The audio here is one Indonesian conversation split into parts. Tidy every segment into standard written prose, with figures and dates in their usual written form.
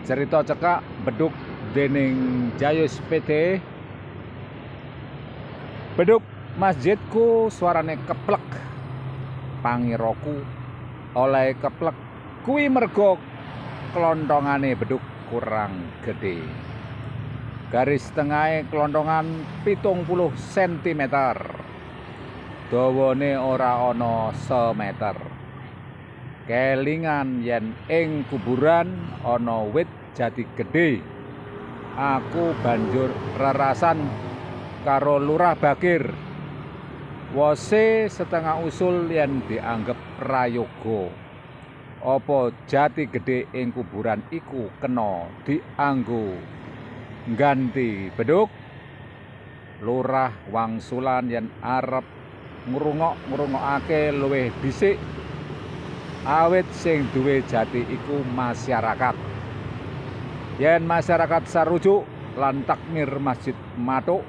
Cerita cekak beduk dening Jayus PT. Beduk masjidku suarane keplek, pangiroku oleh keplek kuwi mergo klontongane beduk kurang gede. Garis tengahé klontongan 70 cm, dawane ora ana semeter. Kelingan yen ing kuburan ana wit jati gede. Aku banjur rerasan karo Lurah Bakir. Wose setengah usul yen dianggep prayoga. Apa jati gede ing kuburan iku kena dianggo ngganti beduk? Lurah wangsulan yen arep ngrungokake luwih dhisik, awit sing duwe jati iku masyarakat. Yen masyarakat sarujuk lan takmir masjid matuk,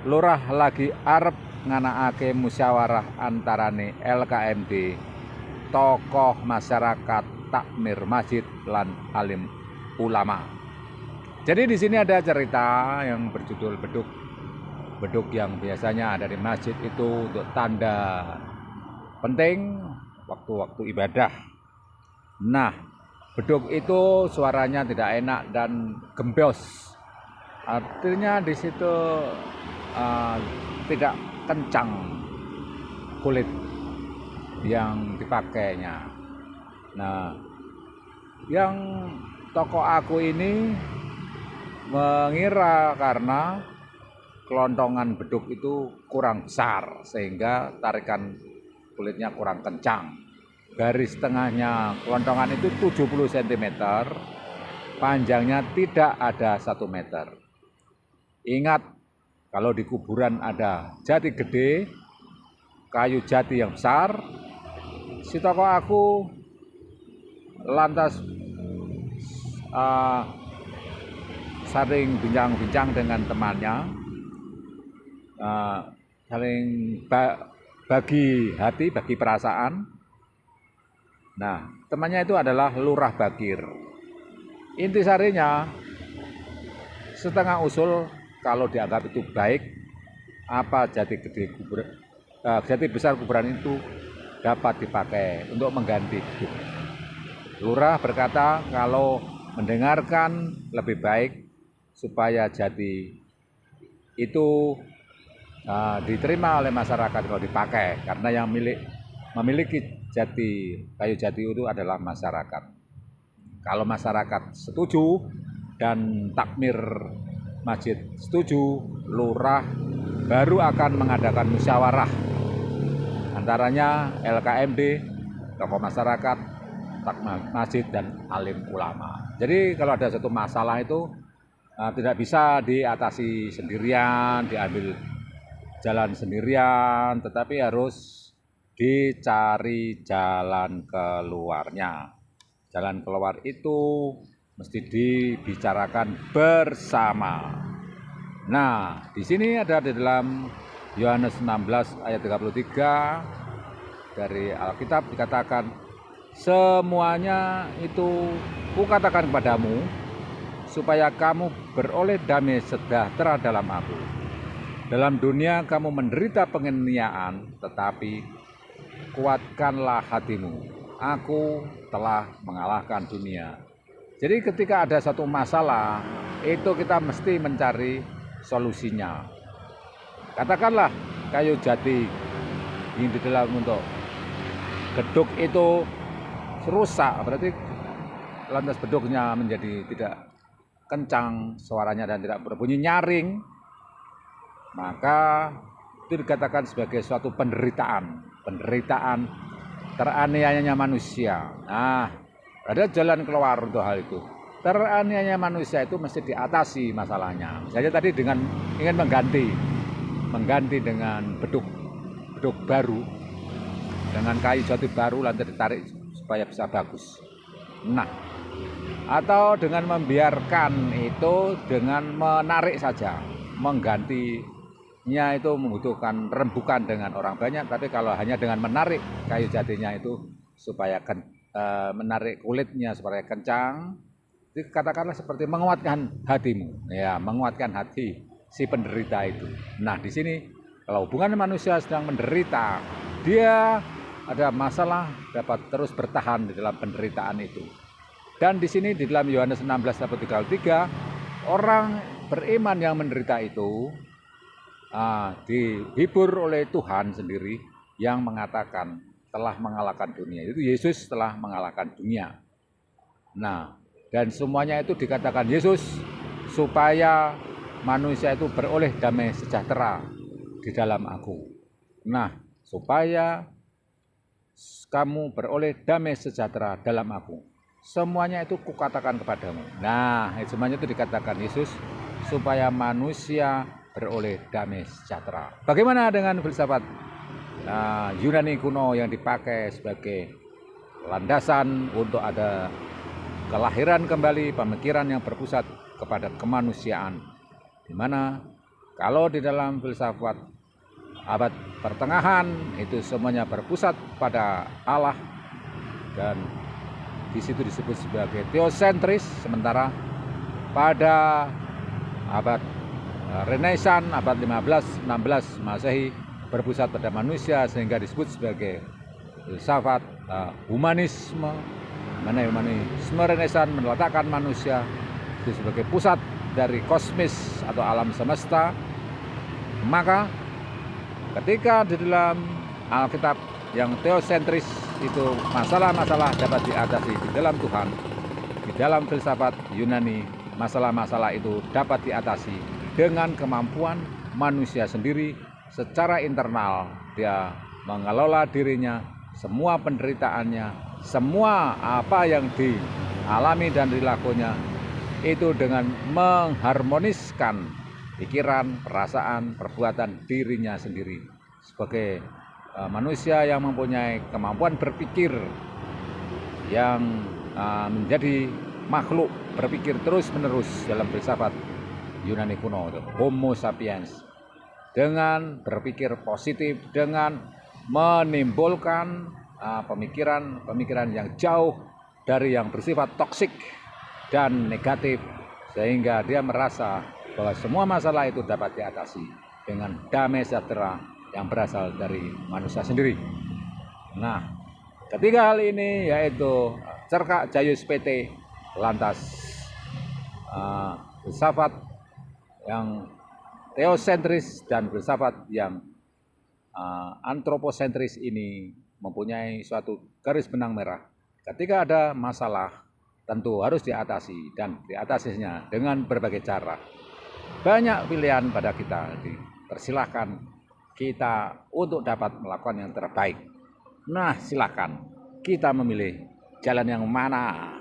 lurah lagi arep nganakake musyawarah antarane LKMD, tokoh masyarakat, takmir masjid lan alim ulama. Jadi di sini ada cerita yang berjudul beduk. Beduk yang biasanya ada di masjid itu untuk tanda penting waktu-waktu ibadah. Nah, beduk itu suaranya tidak enak dan gembos. Artinya di situ tidak kencang kulit yang dipakainya. Nah, yang toko aku ini mengira karena kelontongan beduk itu kurang besar sehingga tarikan kulitnya kurang kencang. Garis tengahnya kelontongan itu 70 cm, panjangnya tidak ada 1 meter. Ingat, kalau di kuburan ada jati gede, kayu jati yang besar, si toko aku lantas saling bincang-bincang dengan temannya, saling bagi hati, bagi perasaan. Nah, temannya itu adalah Lurah Bakir. Intisarinya, setengah usul kalau dianggap itu baik, apa jati besar kuburan itu dapat dipakai untuk mengganti beduk. Lurah berkata kalau mendengarkan lebih baik supaya jati itu diterima oleh masyarakat kalau dipakai, karena yang memiliki kayu jati itu adalah masyarakat. Kalau masyarakat setuju dan takmir masjid setuju, lurah baru akan mengadakan musyawarah antaranya LKMD, tokoh masyarakat, takmir masjid dan alim ulama. Jadi kalau ada satu masalah itu tidak bisa diatasi sendirian, diambil jalan sendirian, tetapi harus dicari jalan keluarnya. Jalan keluar itu mesti dibicarakan bersama. Nah, di sini ada di dalam Yohanes 16 ayat 33 dari Alkitab dikatakan, semuanya itu kukatakan kepadamu, supaya kamu beroleh damai sejahtera dalam aku. Dalam dunia kamu menderita penganiayaan, tetapi kuatkanlah hatimu. Aku telah mengalahkan dunia. Jadi ketika ada satu masalah, itu kita mesti mencari solusinya. Katakanlah kayu jati yang di dalam untuk beduk itu rusak, berarti lantas beduknya menjadi tidak kencang suaranya dan tidak berbunyi nyaring, maka itu dikatakan sebagai suatu penderitaan teraniayanya manusia. Nah, ada jalan keluar untuk hal itu. Teraniayanya manusia itu mesti diatasi masalahnya. Misalnya tadi dengan ingin mengganti dengan beduk baru, dengan kayu jati baru lantas ditarik supaya bisa bagus. Nah, atau dengan membiarkan itu dengan menarik saja, menggantinya itu membutuhkan rembukan dengan orang banyak, tapi kalau hanya dengan menarik kayu jatinya itu supaya menarik kulitnya supaya kencang, katakanlah seperti menguatkan hatimu, ya, menguatkan hati si penderita itu. Nah, di sini kalau hubungan manusia sedang menderita, dia ada masalah dapat terus bertahan di dalam penderitaan itu. Dan di sini di dalam Yohanes 16:33, orang beriman yang menderita itu dihibur oleh Tuhan sendiri yang mengatakan telah mengalahkan dunia. Itu Yesus telah mengalahkan dunia. Nah, dan semuanya itu dikatakan Yesus supaya manusia itu beroleh damai sejahtera di dalam Aku. Nah, supaya kamu beroleh damai sejahtera dalam Aku. Semuanya itu kukatakan kepadamu. Nah, semuanya itu dikatakan Yesus supaya manusia beroleh damai sejahtera. Bagaimana dengan filsafat Yunani kuno yang dipakai sebagai landasan untuk ada kelahiran kembali pemikiran yang berpusat kepada kemanusiaan, di mana kalau di dalam filsafat abad pertengahan itu semuanya berpusat pada Allah dan di situ disebut sebagai teosentris, sementara pada abad Renaissance abad 15-16 Masehi berpusat pada manusia sehingga disebut sebagai filsafat humanisme. Mana humanisme Renaissance meletakkan manusia itu sebagai pusat dari kosmis atau alam semesta. Maka ketika di dalam Alkitab yang teosentris itu masalah-masalah dapat diatasi di dalam Tuhan, di dalam filsafat Yunani masalah-masalah itu dapat diatasi dengan kemampuan manusia sendiri secara internal. Dia mengelola dirinya, semua penderitaannya, semua apa yang dialami dan dilakukannya itu dengan mengharmoniskan pikiran, perasaan, perbuatan dirinya sendiri sebagai manusia yang mempunyai kemampuan berpikir yang menjadi makhluk berpikir terus-menerus dalam filsafat Yunani kuno, Homo sapiens, dengan berpikir positif, dengan menimbulkan pemikiran yang jauh dari yang bersifat toksik dan negatif, sehingga dia merasa bahwa semua masalah itu dapat diatasi dengan damai sejahtera yang berasal dari manusia sendiri. Nah, ketiga hal ini yaitu Cerkak Gaius PT, lantas filsafat yang teosentris dan filsafat yang antroposentris ini mempunyai suatu garis benang merah. Ketika ada masalah, tentu harus diatasi dan diatasinya dengan berbagai cara. Banyak pilihan pada kita, dipersilahkan kita untuk dapat melakukan yang terbaik. Nah, silakan kita memilih jalan yang mana.